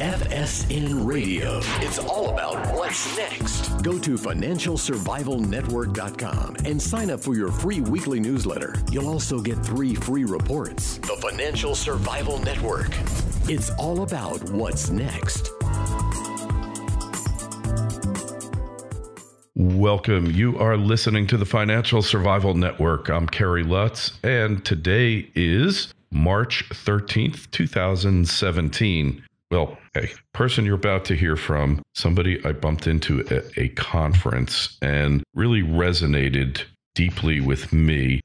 FSN Radio. It's all about what's next. Go to financialsurvivalnetwork.com and sign up for your free weekly newsletter. You'll also get 3 free reports. The Financial Survival Network. It's all about what's next. Welcome. You are listening to the Financial Survival Network. I'm Kerry Lutz, and today is March 13th, 2017. Well, hey, person you're about to hear from, somebody I bumped into at a conference and really resonated deeply with me.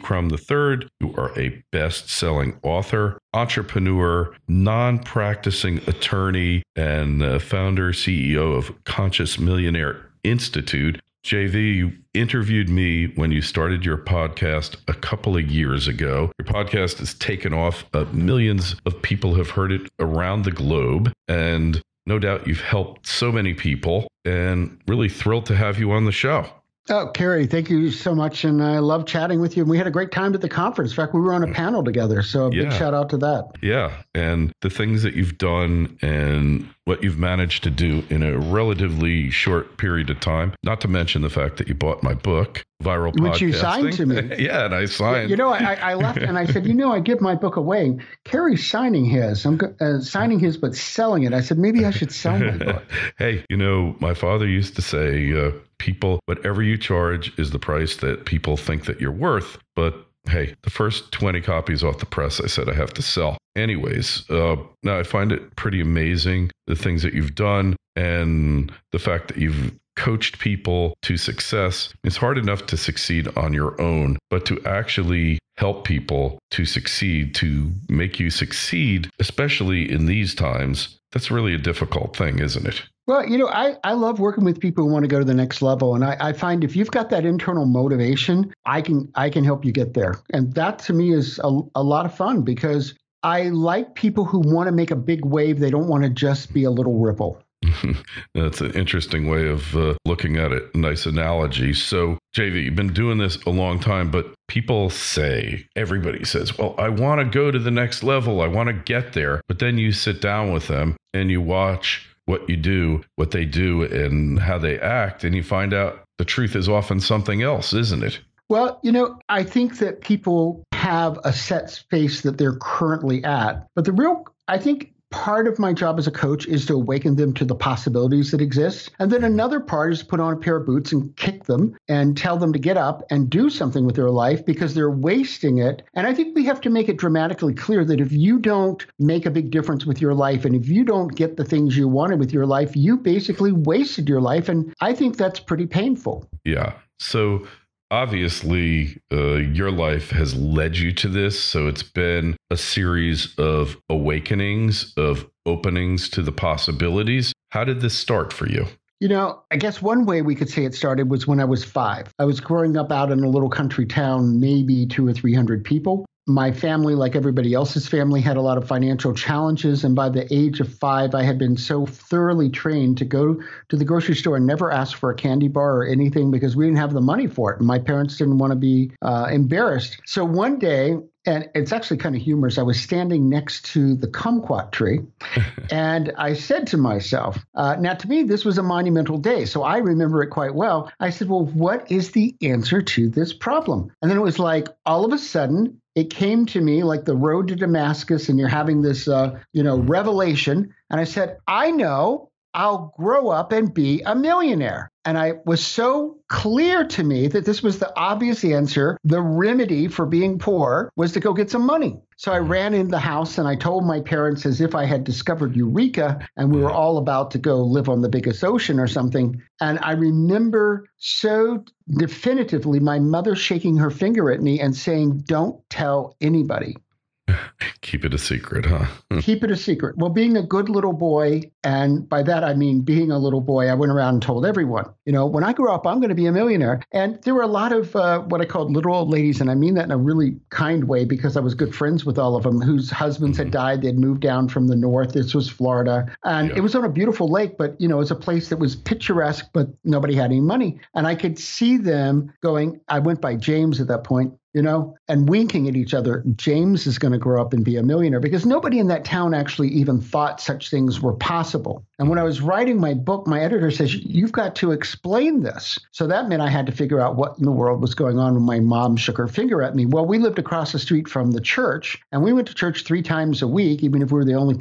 Crum III, you are a best-selling author, entrepreneur, non-practicing attorney, and founder, CEO of Conscious Millionaire Institute. JV, you interviewed me when you started your podcast a couple of years ago. Your podcast has taken off. Millions of people have heard it around the globe. And no doubt you've helped so many people, and really thrilled to have you on the show. Oh, Kerry, thank you so much. And I love chatting with you. And we had a great time at the conference. In fact, we were on a panel together. So a big shout out to that. Yeah. And the things that you've done and what you've managed to do in a relatively short period of time, not to mention the fact that you bought my book, Viral Podcasting. Which you signed to me. Yeah, and I signed. You know, I left and I said, I give my book away. Kerry's signing his. I'm signing his, but selling it. I said, maybe I should sell my book. Hey, my father used to say, people, whatever you charge is the price that people think that you're worth. But hey, the first 20 copies off the press, I said I have to sell. Anyways, now I find it pretty amazing, the things that you've done and the fact that you've coached people to success. It's hard enough to succeed on your own, but to actually help people to succeed, to make you succeed, especially in these times, that's really a difficult thing, isn't it? Well, I love working with people who want to go to the next level. And I find if you've got that internal motivation, I can help you get there. And that to me is a lot of fun, because I like people who want to make a big wave. They don't want to just be a little ripple. That's an interesting way of looking at it. Nice analogy. So, JV, you've been doing this a long time, but people say, everybody says, well, I want to go to the next level. I want to get there. But then you sit down with them and you watch what you do, what they do, and how they act, and you find out the truth is often something else, isn't it? Well, I think that people have a set space that they're currently at. But I think part of my job as a coach is to awaken them to the possibilities that exist. And then another part is to put on a pair of boots and kick them and tell them to get up and do something with their life, because they're wasting it. And I think we have to make it dramatically clear that if you don't make a big difference with your life, and if you don't get the things you wanted with your life, you basically wasted your life. And I think that's pretty painful. Yeah. So obviously, your life has led you to this. So it's been a series of awakenings, of openings to the possibilities. How did this start for you? I guess one way we could say it started was when I was 5. I was growing up out in a little country town, maybe 200 or 300 people. My family, like everybody else's family, had a lot of financial challenges. And by the age of 5, I had been so thoroughly trained to go to the grocery store and never ask for a candy bar or anything, because we didn't have the money for it. And my parents didn't want to be embarrassed. So one day, and it's actually kind of humorous, I was standing next to the kumquat tree, and I said to myself, now to me, this was a monumental day, so I remember it quite well. I said, well, what is the answer to this problem? And then it was like, all of a sudden, it came to me like the road to Damascus, and you're having this, revelation. And I said, I know, I'll grow up and be a millionaire. And I was so clear to me that this was the obvious answer. The remedy for being poor was to go get some money. So I ran in the house and I told my parents as if I had discovered Eureka and we were all about to go live on the biggest ocean or something. And I remember so definitively my mother shaking her finger at me and saying, don't tell anybody. Keep it a secret, huh? Keep it a secret. Well, being a good little boy, and by that I mean being a little boy, I went around and told everyone, when I grow up, I'm going to be a millionaire. And there were a lot of what I called little old ladies, and I mean that in a really kind way because I was good friends with all of them, whose husbands had died. They'd moved down from the north. This was Florida. And it was on a beautiful lake, but, it was a place that was picturesque, but nobody had any money. And I could see them going, I went by James at that point, and winking at each other, James is going to grow up and be a millionaire, because nobody in that town actually even thought such things were possible. And when I was writing my book, my editor says, you've got to explain this. So that meant I had to figure out what in the world was going on when my mom shook her finger at me. Well, we lived across the street from the church, and we went to church 3 times a week, even if we were the only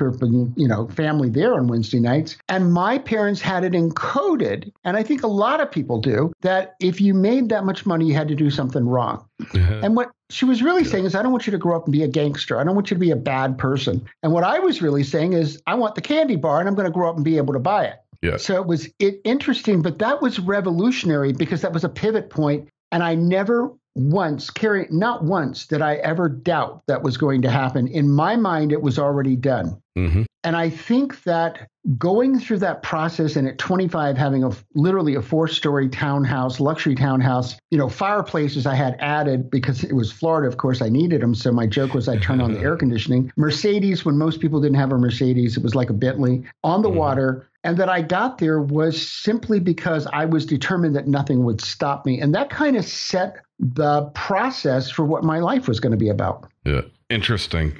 family there on Wednesday nights. And my parents had it encoded, and I think a lot of people do, that if you made that much money, you had to do something wrong. And what she was really saying is, I don't want you to grow up and be a gangster. I don't want you to be a bad person. And what I was really saying is, I want the candy bar, and I'm going to grow up and be able to buy it. Yeah. So it was interesting, but that was revolutionary, because that was a pivot point. And I never once, Carrie, not once did I ever doubt that was going to happen. In my mind, it was already done. Mm-hmm. And I think that going through that process, and at 25, having literally a 4-story townhouse, luxury townhouse, fireplaces I had added because it was Florida. Of course, I needed them. So my joke was I'd turn on the air conditioning. Mercedes, when most people didn't have a Mercedes, it was like a Bentley on the water. And that I got there was simply because I was determined that nothing would stop me. And that kind of set the process for what my life was going to be about. Yeah. Interesting.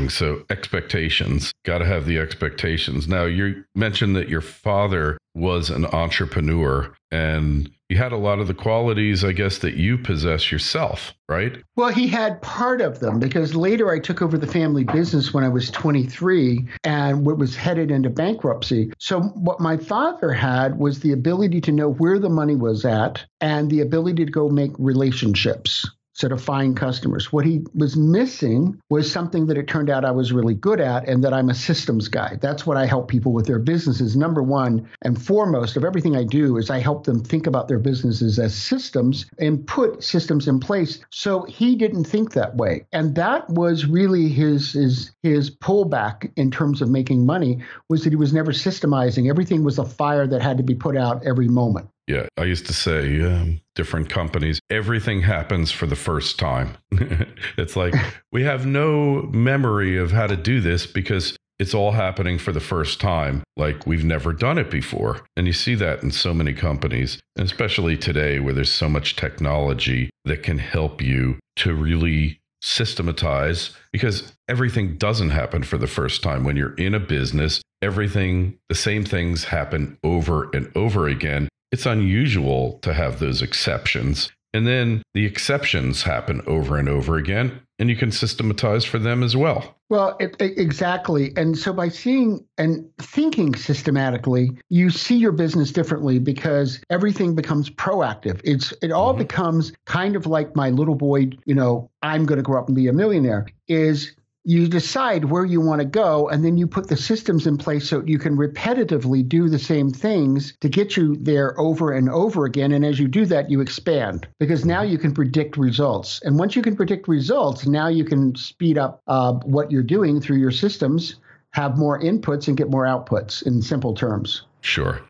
So expectations, got to have the expectations. Now, you mentioned that your father was an entrepreneur, and he had a lot of the qualities, I guess, that you possess yourself, right? Well, he had part of them, because later I took over the family business when I was 23, and it was headed into bankruptcy. So what my father had was the ability to know where the money was at, and the ability to go make relationships. So to find customers. What he was missing was something that it turned out I was really good at, and that I'm a systems guy. That's what I help people with their businesses. Number one and foremost of everything I do is I help them think about their businesses as systems and put systems in place. So he didn't think that way. And that was really his pullback in terms of making money, was that he was never systemizing. Everything was a fire that had to be put out every moment. Yeah, I used to say, different companies, everything happens for the first time. It's like, we have no memory of how to do this because it's all happening for the first time, like we've never done it before. And you see that in so many companies, and especially today where there's so much technology that can help you to really systematize, because everything doesn't happen for the first time. When you're in a business, the same things happen over and over again. It's unusual to have those exceptions. And then the exceptions happen over and over again, and you can systematize for them as well. Well, exactly. And so by seeing and thinking systematically, you see your business differently, because everything becomes proactive. It all becomes kind of like my little boy, I'm going to grow up and be a millionaire, is you decide where you want to go, and then you put the systems in place so you can repetitively do the same things to get you there over and over again. And as you do that, you expand, because now you can predict results. And once you can predict results, now you can speed up what you're doing through your systems, have more inputs and get more outputs, in simple terms. Sure.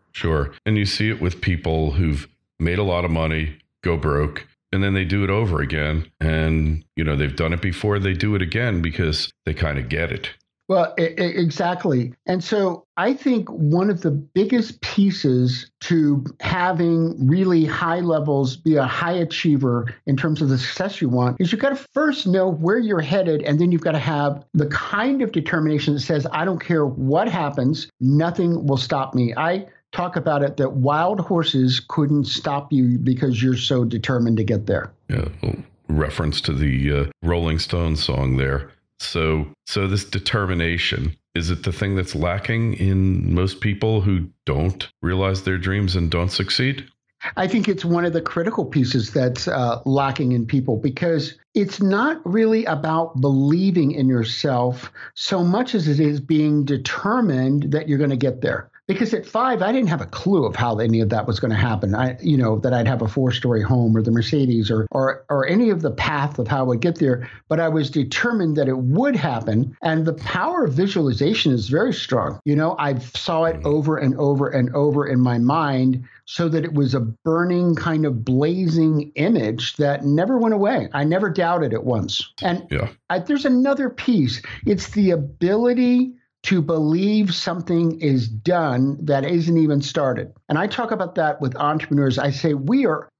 And you see it with people who've made a lot of money, go broke, and then they do it over again. And, they've done it before, they do it again because they kind of get it. Well, exactly. And so I think one of the biggest pieces to having really high levels, be a high achiever in terms of the success you want, is you've got to first know where you're headed. And then you've got to have the kind of determination that says, I don't care what happens, nothing will stop me. I talk about it that wild horses couldn't stop you because you're so determined to get there. Yeah, well, reference to the Rolling Stones song there. So this determination, is it the thing that's lacking in most people who don't realize their dreams and don't succeed? I think it's one of the critical pieces that's lacking in people, because it's not really about believing in yourself so much as it is being determined that you're going to get there. Because at 5, I didn't have a clue of how any of that was going to happen. That I'd have a 4-story home or the Mercedes or any of the path of how I would get there. But I was determined that it would happen. And the power of visualization is very strong. I saw it over and over and over in my mind, so that it was a burning kind of blazing image that never went away. I never doubted it once. And there's another piece. It's the ability to believe something is done that isn't even started. And I talk about that with entrepreneurs. I say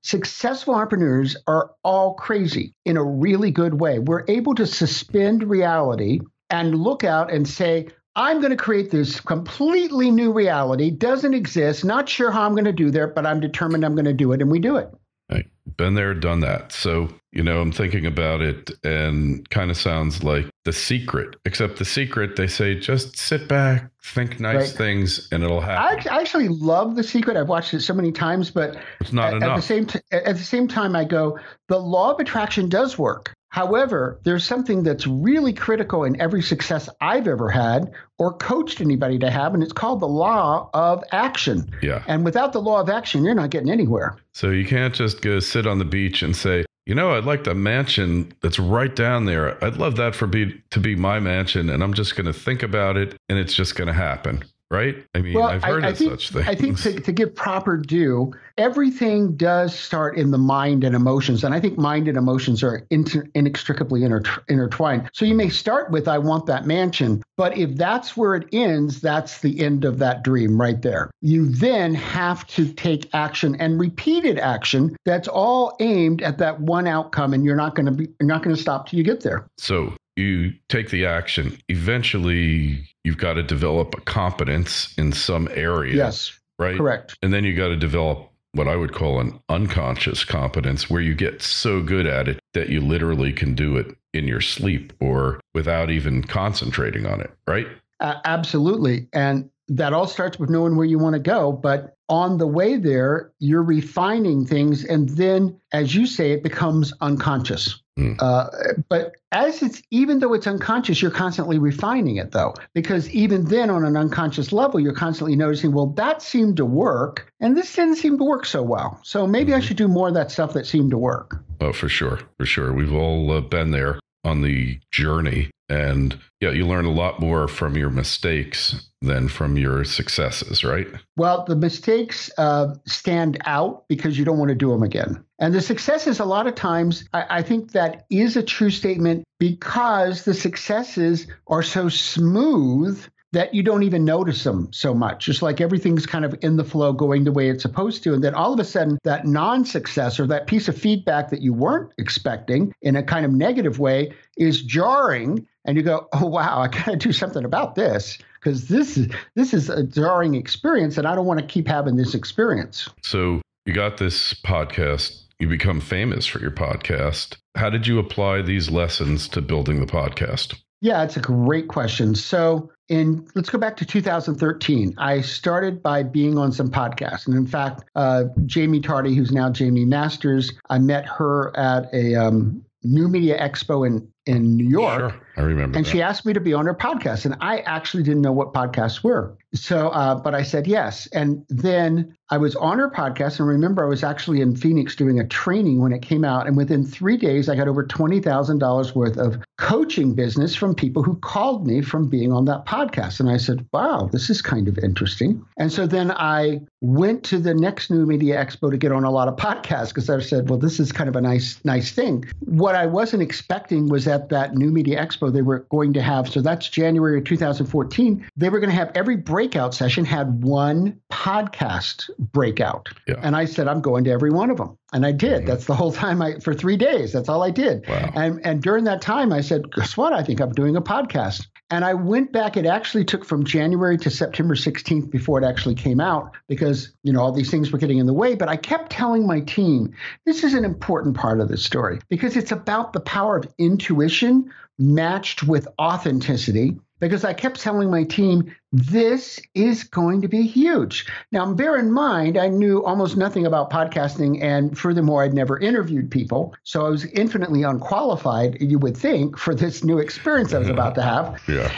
successful entrepreneurs are all crazy in a really good way. We're able to suspend reality and look out and say, I'm going to create this completely new reality, doesn't exist, not sure how I'm going to do there, but I'm determined I'm going to do it, and we do it. Right. Been there, done that. So, I'm thinking about it and kind of sounds like The Secret, except The Secret, they say, just sit back, think nice things, and it'll happen. I actually love The Secret. I've watched it so many times, but it's not enough. At the same time, I go, the law of attraction does work. However, there's something that's really critical in every success I've ever had or coached anybody to have, and it's called the law of action. Yeah. And without the law of action, you're not getting anywhere. So you can't just go sit on the beach and say, I'd like the mansion that's right down there. I'd love that to be my mansion, and I'm just going to think about it, and it's just going to happen. Right? I mean, I've heard of such things. I think to give proper due, everything does start in the mind and emotions. And I think mind and emotions are inextricably intertwined. So you may start with, I want that mansion. But if that's where it ends, that's the end of that dream right there. You then have to take action and repeated action that's all aimed at that one outcome. And you're not going to stop till you get there. So you take the action. Eventually, you've got to develop a competence in some area. Yes, right? Correct. And then you got to develop what I would call an unconscious competence, where you get so good at it that you literally can do it in your sleep or without even concentrating on it, right? Absolutely. And that all starts with knowing where you want to go. But on the way there, you're refining things. And then, as you say, it becomes unconscious. But even though it's unconscious, you're constantly refining it, though, because even then on an unconscious level, you're constantly noticing, well, that seemed to work and this didn't seem to work so well. So maybe I should do more of that stuff that seemed to work. Oh, for sure. For sure. We've all been there on the journey. And you learn a lot more from your mistakes than from your successes, right? Well, the mistakes stand out because you don't want to do them again. And the successes, a lot of times, I think that is a true statement because the successes are so smooth that you don't even notice them so much. Just like everything's kind of in the flow going the way it's supposed to. And then all of a sudden, that non-success or that piece of feedback that you weren't expecting in a kind of negative way is jarring. And you go, oh, wow, I got to do something about this because this is a jarring experience and I don't want to keep having this experience. So you got this podcast. You become famous for your podcast. How did you apply these lessons to building the podcast? Yeah, it's a great question. So let's go back to 2013. I started by being on some podcasts. And in fact, Jamie Tardy, who's now Jamie Masters, I met her at a New Media Expo in New York. Sure, I remember and that. She asked me to be on her podcast. And I actually didn't know what podcasts were. So, but I said yes. And then I was on her podcast. And remember, I was actually in Phoenix doing a training when it came out. And within 3 days, I got over $20,000 worth of coaching business from people who called me from being on that podcast. And I said, wow, this is kind of interesting. And so then I went to the next New Media Expo to get on a lot of podcasts because I said, well, this is kind of a nice thing. What I wasn't expecting was at that New Media Expo, they were going to have, so that's January of 2014, they were going to have every breakout session had one podcast breakout. Yeah. And I said, I'm going to every one of them. And I did. Mm-hmm. That's the whole time for 3 days. That's all I did. Wow. And during that time, I said, guess what? I think I'm doing a podcast. And I went back. It actually took from January to September 16th before it actually came out because, all these things were getting in the way. But I kept telling my team, this is an important part of the story because it's about the power of intuition matched with authenticity. Because I kept telling my team, this is going to be huge. Now, bear in mind, I knew almost nothing about podcasting. And furthermore, I'd never interviewed people. So I was infinitely unqualified, you would think, for this new experience I was about to have. Yeah.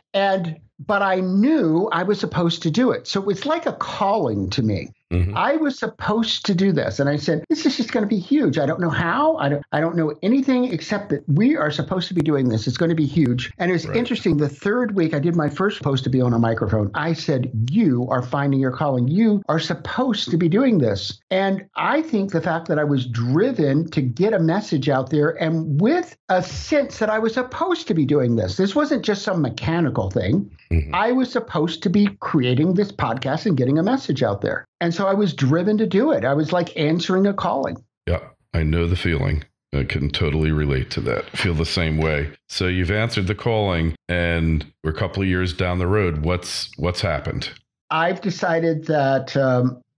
But I knew I was supposed to do it. So it was like a calling to me. Mm-hmm. I was supposed to do this. And I said, this is just going to be huge. I don't know how. I don't know anything except that we are supposed to be doing this. It's going to be huge. And it's interesting. The third week, I did my first post to be on a microphone. I said, you are finding your calling. You are supposed to be doing this. And I think the fact that I was driven to get a message out there and with a sense that I was supposed to be doing this. This wasn't just some mechanical thing. I was supposed to be creating this podcast and getting a message out there. And so I was driven to do it. I was like answering a calling. Yeah, I know the feeling. I can totally relate to that. I feel the same way. So you've answered the calling, and we're a couple of years down the road. What's happened? I've decided that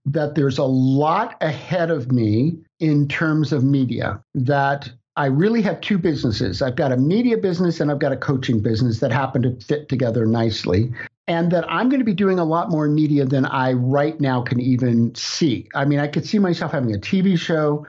that there's a lot ahead of me in terms of media, that I really have two businesses. I've got a media business and I've got a coaching business that happen to fit together nicely. And that I'm going to be doing a lot more media than I right now can even see. I mean, I could see myself having a TV show.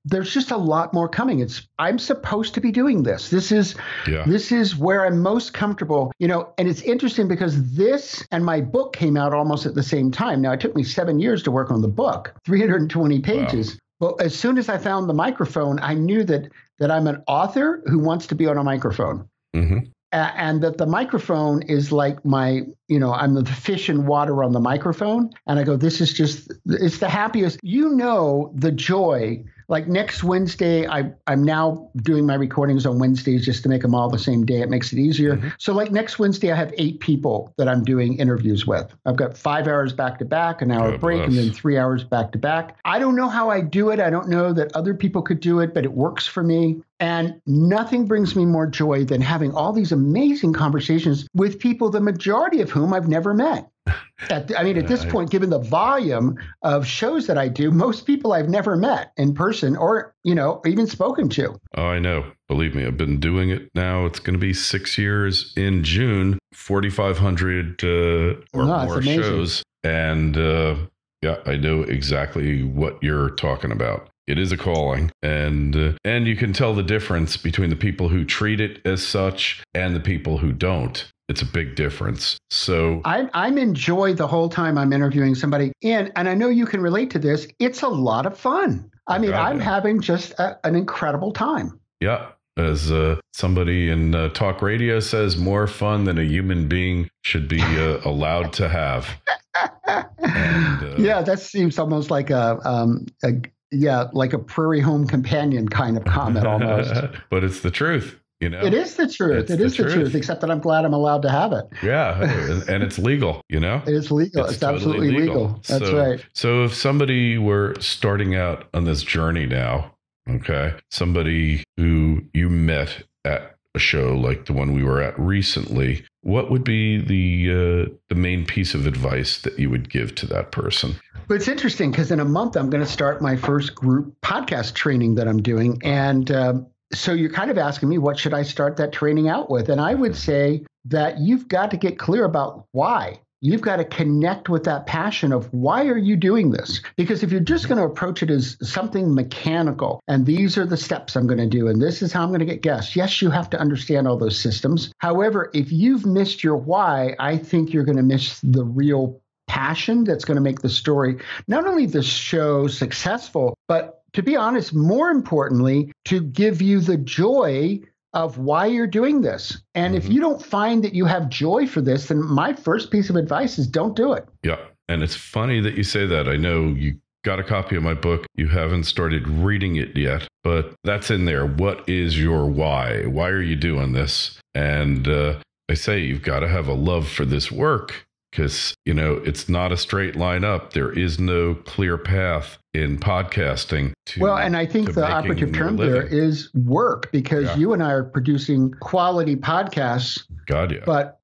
There's just a lot more coming. I'm supposed to be doing this. This is where I'm most comfortable, and it's interesting because this and my book came out almost at the same time. Now, it took me 7 years to work on the book, 320 pages. Wow. Well, as soon as I found the microphone, I knew that I'm an author who wants to be on a microphone. Mm-hmm. And that the microphone is like I'm the fish in water on the microphone. And I go, it's the happiest, the joy. Like next Wednesday, I'm now doing my recordings on Wednesdays just to make them all the same day. It makes it easier. Mm-hmm. So like next Wednesday, I have 8 people that I'm doing interviews with. I've got 5 hours back to back, an hour break, and then 3 hours back to back. I don't know how I do it. I don't know that other people could do it, but it works for me. And nothing brings me more joy than having all these amazing conversations with people, the majority of whom I've never met. At this point, given the volume of shows that I do, most people I've never met in person or, even spoken to. Oh, I know. Believe me, I've been doing it now. It's going to be 6 years in June, 4,500 or more shows. And I know exactly what you're talking about. It is a calling, and you can tell the difference between the people who treat it as such and the people who don't. It's a big difference. So I'm in joy the whole time I'm interviewing somebody. And I know you can relate to this. It's a lot of fun. I'm having just an incredible time. Yeah. As somebody in talk radio says, more fun than a human being should be allowed to have. And, that seems almost like like a prairie home companion kind of comment almost. But it's the truth. It is the truth. It is the truth, except that I'm glad I'm allowed to have it. Yeah. And it's legal, It is legal. It's totally absolutely legal. That's right. So if somebody were starting out on this journey now, somebody who you met at a show like the one we were at recently, what would be the main piece of advice that you would give to that person? But it's interesting because in a month, I'm going to start my first group podcast training that I'm doing. And so you're kind of asking me, what should I start that training out with? And I would say that you've got to get clear about why. You've got to connect with that passion of why are you doing this? Because if you're just going to approach it as something mechanical, and these are the steps I'm going to do, and this is how I'm going to get guests. Yes, you have to understand all those systems. However, if you've missed your why, I think you're going to miss the real passion that's going to make the story, not only the show successful, but to be honest, more importantly, to give you the joy of why you're doing this. And if you don't find that you have joy for this, then my first piece of advice is don't do it. Yeah. And it's funny that you say that. I know you got a copy of my book. You haven't started reading it yet, but that's in there. What is your why? Why are you doing this? And I say you've got to have a love for this work. Because, it's not a straight line up. There is no clear path in podcasting to and I think the operative term there is work, because you and I are producing quality podcasts. God, yeah. But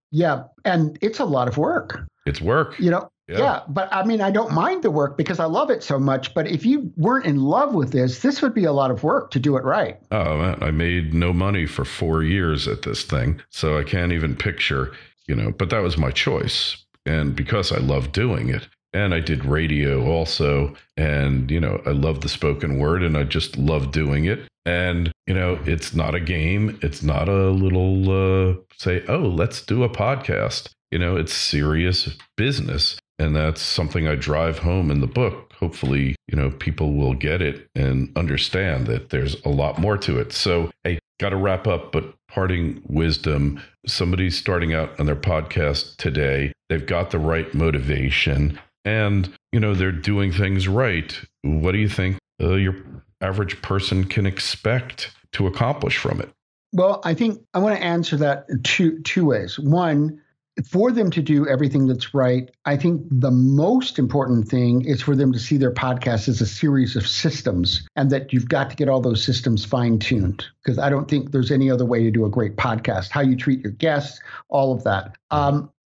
and it's a lot of work. It's work. But I don't mind the work because I love it so much. But if you weren't in love with this would be a lot of work to do it right. Oh, man, I made no money for 4 years at this thing. So I can't even picture, but that was my choice. And because I love doing it, and I did radio also, and, I love the spoken word, and I just love doing it. And, it's not a game. It's not a little say, oh, let's do a podcast. It's serious business. And that's something I drive home in the book. Hopefully, people will get it and understand that there's a lot more to it. So, hey, got to wrap up, but parting wisdom, somebody's starting out on their podcast today. They've got the right motivation and, they're doing things right. What do you think your average person can expect to accomplish from it? Well, I think I want to answer that two ways. One, for them to do everything that's right, I think the most important thing is for them to see their podcast as a series of systems, and that you've got to get all those systems fine-tuned, because I don't think there's any other way to do a great podcast. How you treat your guests, all of that.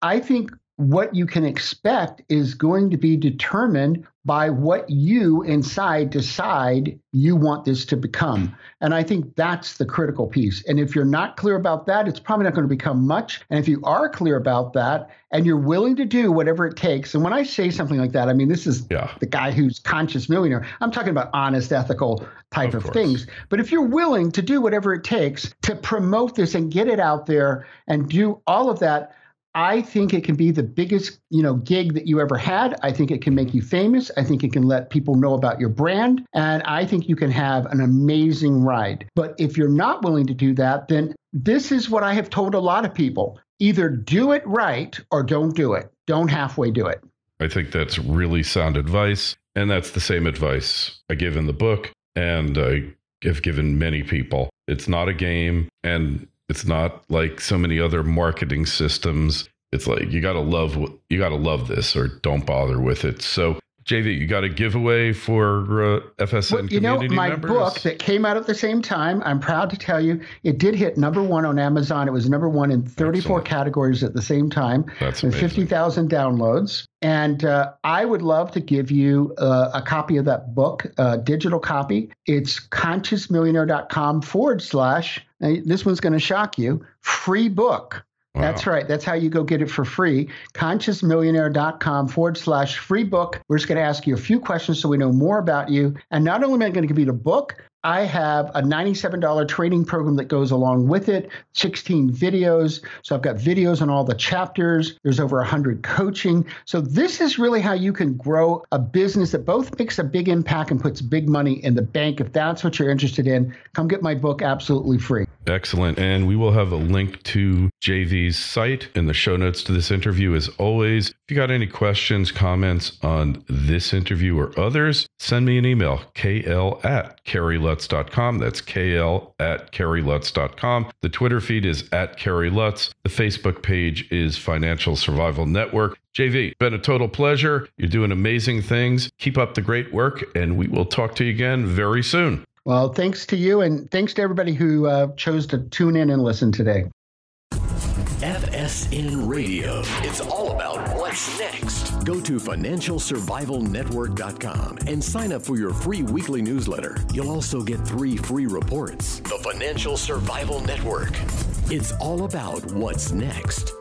I think what you can expect is going to be determined by what you inside decide you want this to become. And I think that's the critical piece. And if you're not clear about that, it's probably not going to become much. And if you are clear about that and you're willing to do whatever it takes, and when I say something like that, I mean, this is the guy who's conscious millionaire. I'm talking about honest, ethical type of things. But if you're willing to do whatever it takes to promote this and get it out there and do all of that, I think it can be the biggest, gig that you ever had. I think it can make you famous. I think it can let people know about your brand. And I think you can have an amazing ride. But if you're not willing to do that, then this is what I have told a lot of people. Either do it right or don't do it. Don't halfway do it. I think that's really sound advice. And that's the same advice I give in the book. And I have given many people. It's not a game. And it's not like so many other marketing systems. It's like you got to love this or don't bother with it. So, JV, you got a giveaway for FSN community my members? Book that came out at the same time, I'm proud to tell you, it did hit #1 on Amazon. It was #1 in 34 categories at the same time. That's with amazing. 50,000 downloads. And I would love to give you a copy of that book, a digital copy. It's consciousmillionaire.com / this one's going to shock you, free book. Wow. That's right. That's how you go get it for free. consciousmillionaire.com / free book. We're just going to ask you a few questions so we know more about you. And not only am I going to give you the book, I have a $97 training program that goes along with it, 16 videos. So I've got videos on all the chapters. There's over 100 coaching. So this is really how you can grow a business that both makes a big impact and puts big money in the bank. If that's what you're interested in, come get my book absolutely free. Excellent. And we will have a link to JV's site in the show notes to this interview. As always, if you got any questions, comments on this interview or others, send me an email, kl@kerrylutz.com. That's kl@kerrylutz.com. The Twitter feed is @kerrylutz. The Facebook page is Financial Survival Network. JV, been a total pleasure. You're doing amazing things. Keep up the great work, and we will talk to you again very soon. Well, thanks to you, and thanks to everybody who chose to tune in and listen today. FSN Radio. It's all about what's next. Go to financialsurvivalnetwork.com and sign up for your free weekly newsletter. You'll also get 3 free reports. The Financial Survival Network. It's all about what's next.